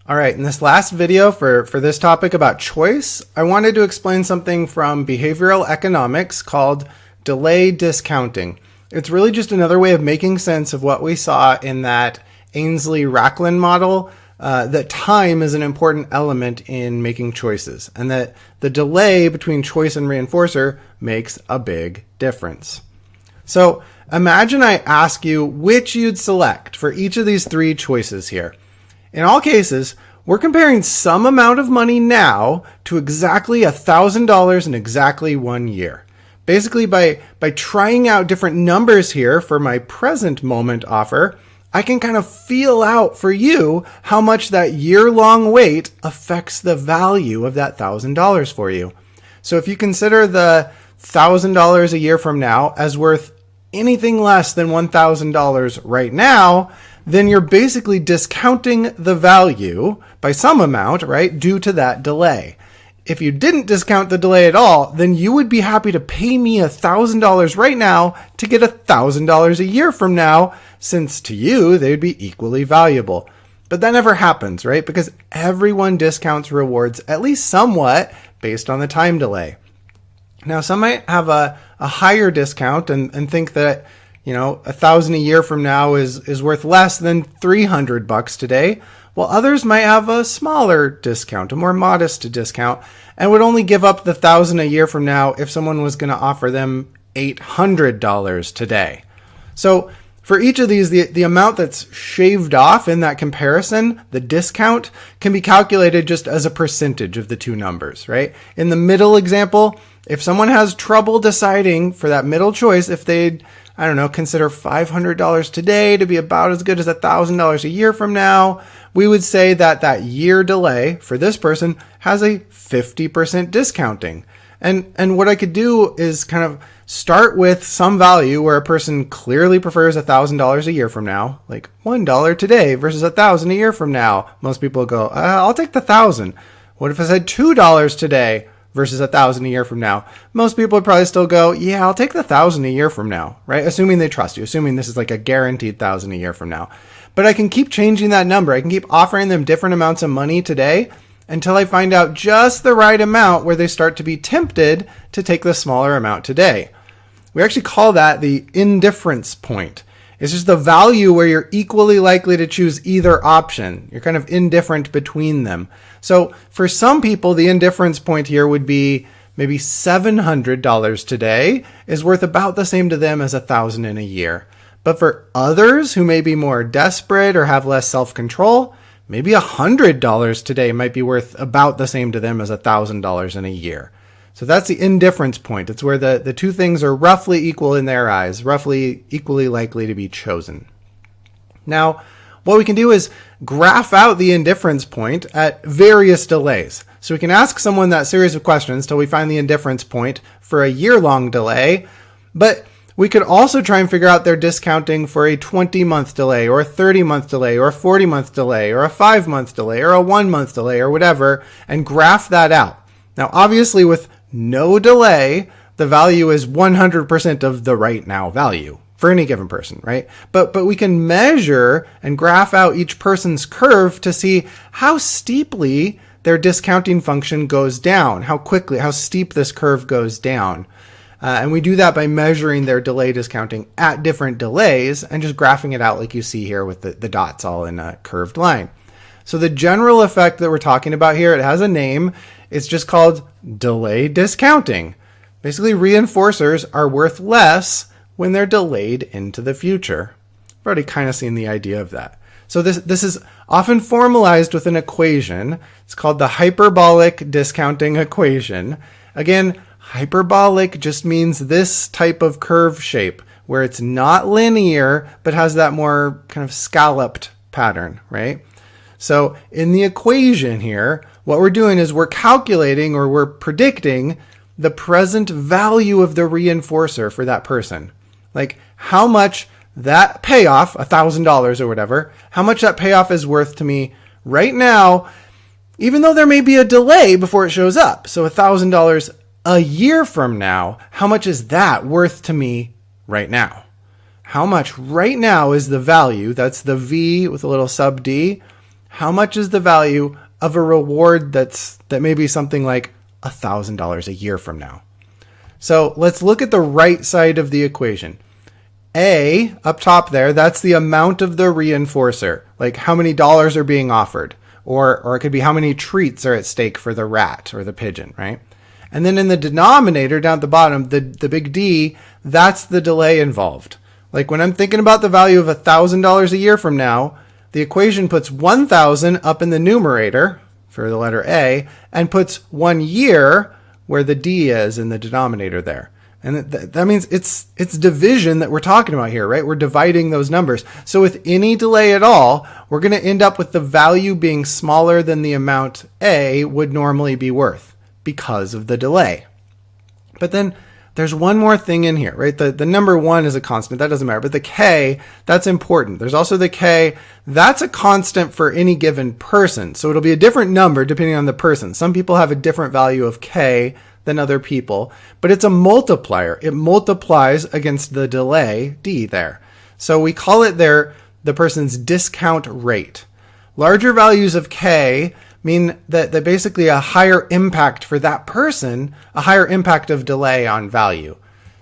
All right, in this last video for this topic about choice, I wanted to explain something from behavioral economics called delay discounting. It's really just another way of making sense of what we saw in that Ainsley-Rachlin model, that time is an important element in making choices, and that the delay between choice and reinforcer makes a big difference. So imagine I ask you which you'd select for each of these three choices here. In all cases, we're comparing some amount of money now to exactly $1,000 in exactly 1 year. Basically, by trying out different numbers here for my present moment offer, I can kind of feel out for you how much that year-long wait affects the value of that $1,000 for you. So if you consider the $1,000 a year from now as worth anything less than $1,000 right now, then you're basically discounting the value by some amount, right, due to that delay. If you didn't discount the delay at all, then you would be happy to pay me $1,000 right now to get $1,000 a year from now, since to you, they'd be equally valuable. But that never happens, right? Because everyone discounts rewards at least somewhat based on the time delay. Now, some might have a higher discount and think that, $1,000 a year from now is worth less than $300 today, while others might have a smaller discount, a more modest discount, and would only give up the $1,000 a year from now if someone was going to offer them $800 today. So for each of these, the amount that's shaved off in that comparison, the discount, can be calculated just as a percentage of the two numbers, right? In the middle example, if someone has trouble deciding for that middle choice, if they'd, consider $500 today to be about as good as $1,000 a year from now, we would say that that year delay for this person has a 50% discounting. And what I could do is kind of start with some value where a person clearly prefers $1,000 a year from now, like $1 today versus $1,000 a year from now. Most people go, I'll take the 1,000. What if I said $2 today versus $1,000 a year from now? Most people would probably still go, yeah, I'll take the 1,000 a year from now, right? Assuming they trust you, assuming this is like a guaranteed 1,000 a year from now. But I can keep changing that number. I can keep offering them different amounts of money today until I find out just the right amount where they start to be tempted to take the smaller amount today. We actually call that the indifference point. It's just the value where you're equally likely to choose either option. You're kind of indifferent between them. So for some people, the indifference point here would be maybe $700 today is worth about the same to them as $1,000 in a year. But for others who may be more desperate or have less self-control, maybe $100 today might be worth about the same to them as $1,000 in a year. So that's the indifference point. It's where the two things are roughly equal in their eyes, roughly equally likely to be chosen. Now, what we can do is graph out the indifference point at various delays. So we can ask someone that series of questions till we find the indifference point for a year-long delay, but we could also try and figure out their discounting for a 20-month delay or a 30-month delay or a 40-month delay or a 5-month delay or a 1-month delay or whatever, and graph that out. Now, obviously, with no delay, the value is 100% of the right now value for any given person, right? But we can measure and graph out each person's curve to see how steeply their discounting function goes down, how quickly, how steep this curve goes down. And we do that by measuring their delay discounting at different delays and just graphing it out like you see here with the dots all in a curved line. So the general effect that we're talking about here, it has a name. It's just called delay discounting. Basically, reinforcers are worth less when they're delayed into the future. I've already kind of seen the idea of that. So this is often formalized with an equation. It's called the hyperbolic discounting equation. Again, hyperbolic just means this type of curve shape where it's not linear, but has that more kind of scalloped pattern, right? So in the equation here, what we're doing is we're calculating or we're predicting the present value of the reinforcer for that person. Like how much that payoff, $1,000 or whatever, how much that payoff is worth to me right now, even though there may be a delay before it shows up. So $1,000 a year from now, how much is that worth to me right now? How much right now is the value, that's the V with a little sub D, how much is the value of a reward that may be something like $1,000 a year from now? So let's look at the right side of the equation. A, up top there, that's the amount of the reinforcer, like how many dollars are being offered, or it could be how many treats are at stake for the rat or the pigeon, right? And then in the denominator down at the bottom, the big D, that's the delay involved. Like when I'm thinking about the value of $1,000 a year from now, the equation puts 1,000 up in the numerator for the letter A and puts 1 year where the D is in the denominator there. And that means it's division that we're talking about here, right? We're dividing those numbers. So with any delay at all, we're going to end up with the value being smaller than the amount A would normally be worth because of the delay. But then there's one more thing in here, right? The number 1 is a constant. That doesn't matter. But the K, that's important. There's also the K. That's a constant for any given person. So it'll be a different number depending on the person. Some people have a different value of K than other people, but it's a multiplier. It multiplies against the delay, D there. So we call it there the person's discount rate. Larger values of K mean that basically a higher impact for that person, a higher impact of delay on value.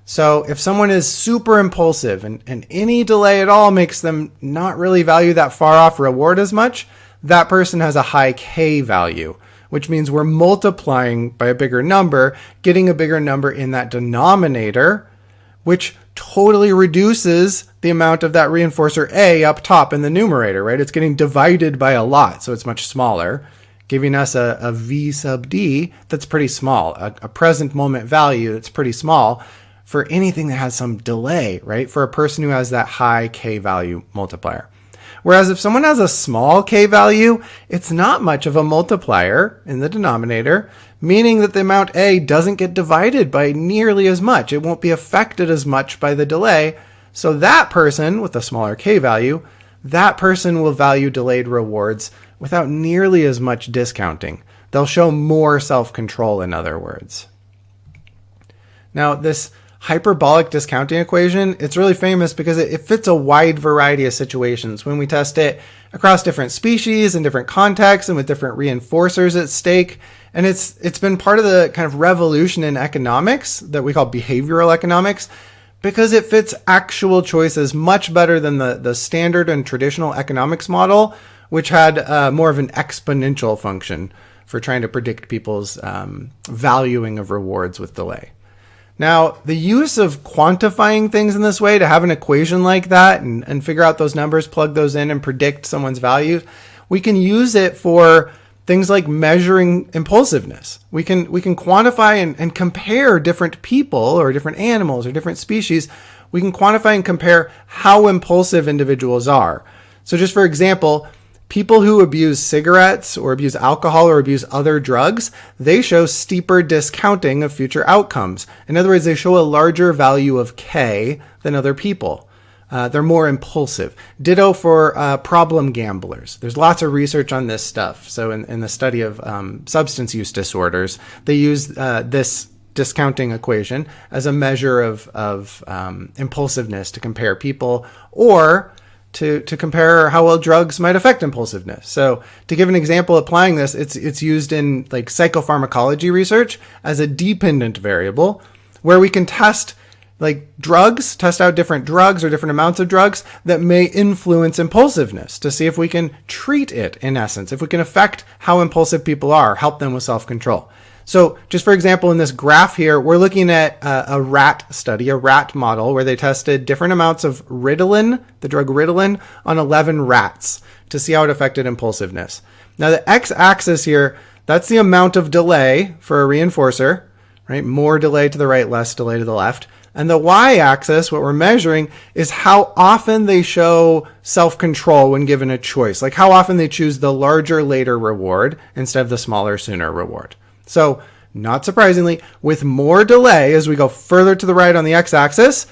So if someone is super impulsive and any delay at all makes them not really value that far off reward as much, that person has a high K value, which means we're multiplying by a bigger number, getting a bigger number in that denominator, which totally reduces the amount of that reinforcer A up top in the numerator, right? It's getting divided by a lot, so it's much smaller, giving us a V sub D that's pretty small, a present moment value that's pretty small for anything that has some delay, right? For a person who has that high K value multiplier. Whereas if someone has a small K value, it's not much of a multiplier in the denominator, meaning that the amount A doesn't get divided by nearly as much. It won't be affected as much by the delay. So that person with a smaller K value, that person will value delayed rewards without nearly as much discounting. They'll show more self-control, in other words. Now, this hyperbolic discounting equation, it's really famous because it fits a wide variety of situations. When we test it across different species and different contexts and with different reinforcers at stake. And it's been part of the kind of revolution in economics that we call behavioral economics, because it fits actual choices much better than the standard and traditional economics model, which had more of an exponential function for trying to predict people's valuing of rewards with delay. Now, the use of quantifying things in this way to have an equation like that and figure out those numbers, plug those in and predict someone's values, we can use it for things like measuring impulsiveness. We can quantify and compare different people or different animals or different species. We can quantify and compare how impulsive individuals are. So just for example, people who abuse cigarettes or abuse alcohol or abuse other drugs, they show steeper discounting of future outcomes. In other words, they show a larger value of K than other people. They're more impulsive. Ditto for problem gamblers. There's lots of research on this stuff. So in the study of substance use disorders, they use this discounting equation as a measure of impulsiveness to compare people, or to compare how well drugs might affect impulsiveness. So to give an example applying this, it's used in like psychopharmacology research as a dependent variable, where we can test out different drugs or different amounts of drugs that may influence impulsiveness to see if we can treat it, in essence, if we can affect how impulsive people are, help them with self-control. So just for example, in this graph here, we're looking at a rat study, a rat model, where they tested different amounts of Ritalin, the drug Ritalin, on 11 rats to see how it affected impulsiveness. Now the x-axis here, that's the amount of delay for a reinforcer, right? More delay to the right, less delay to the left. And the y-axis, what we're measuring, is how often they show self-control when given a choice, like how often they choose the larger later reward instead of the smaller sooner reward. So, not surprisingly, with more delay as we go further to the right on the x-axis,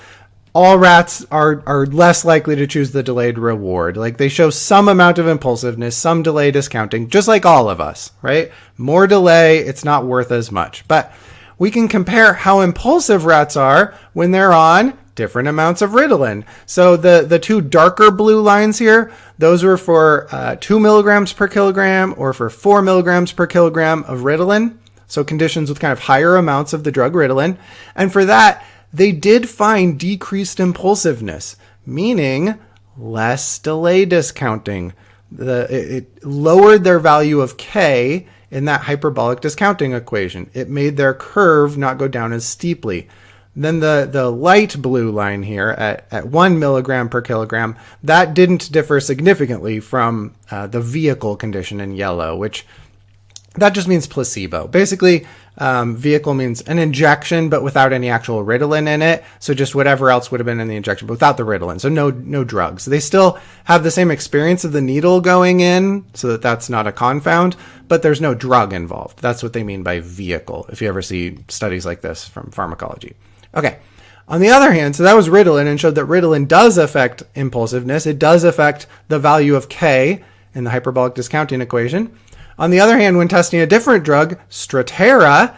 all rats are less likely to choose the delayed reward. Like they show some amount of impulsiveness, some delay discounting, just like all of us, right? More delay, it's not worth as much. But we can compare how impulsive rats are when they're on different amounts of Ritalin. So the two darker blue lines here, those were for 2 milligrams per kilogram or for 4 milligrams per kilogram of Ritalin. So conditions with kind of higher amounts of the drug Ritalin. And for that, they did find decreased impulsiveness, meaning less delay discounting. It lowered their value of K in that hyperbolic discounting equation. It made their curve not go down as steeply. Then the light blue line here at 1 milligram per kilogram, that didn't differ significantly from the vehicle condition in yellow, which that just means placebo. Basically, vehicle means an injection, but without any actual Ritalin in it. So just whatever else would have been in the injection, but without the Ritalin. So no drugs. They still have the same experience of the needle going in, so that's not a confound, but there's no drug involved. That's what they mean by vehicle, if you ever see studies like this from pharmacology. Okay. On the other hand, so that was Ritalin and showed that Ritalin does affect impulsiveness. It does affect the value of K in the hyperbolic discounting equation. On the other hand, when testing a different drug, Strattera,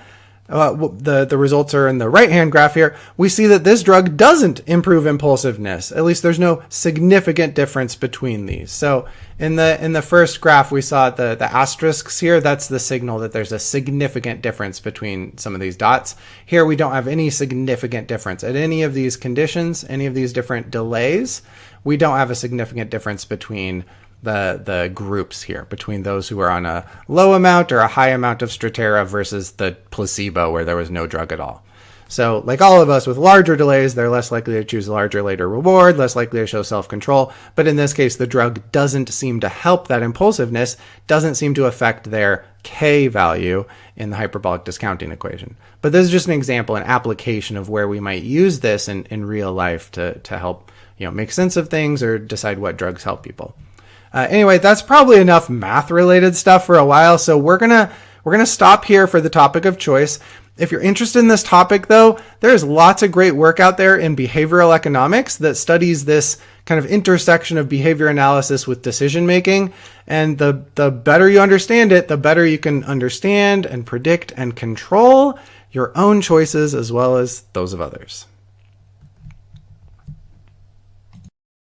the results are in the right-hand graph here, we see that this drug doesn't improve impulsiveness. At least there's no significant difference between these. So in the first graph, we saw the asterisks here. That's the signal that there's a significant difference between some of these dots. Here, we don't have any significant difference. At any of these conditions, any of these different delays, we don't have a significant difference between the groups here, between those who are on a low amount or a high amount of Strattera versus the placebo where there was no drug at all. So like all of us with larger delays, they're less likely to choose a larger later reward, less likely to show self-control. But in this case, the drug doesn't seem to help that impulsiveness, doesn't seem to affect their K value in the hyperbolic discounting equation. But this is just an example, an application of where we might use this in real life to help make sense of things or decide what drugs help people. Anyway, that's probably enough math-related stuff for a while, so we're gonna stop here for the topic of choice. If you're interested in this topic, though, there's lots of great work out there in behavioral economics that studies this kind of intersection of behavior analysis with decision-making, and the better you understand it, the better you can understand and predict and control your own choices as well as those of others.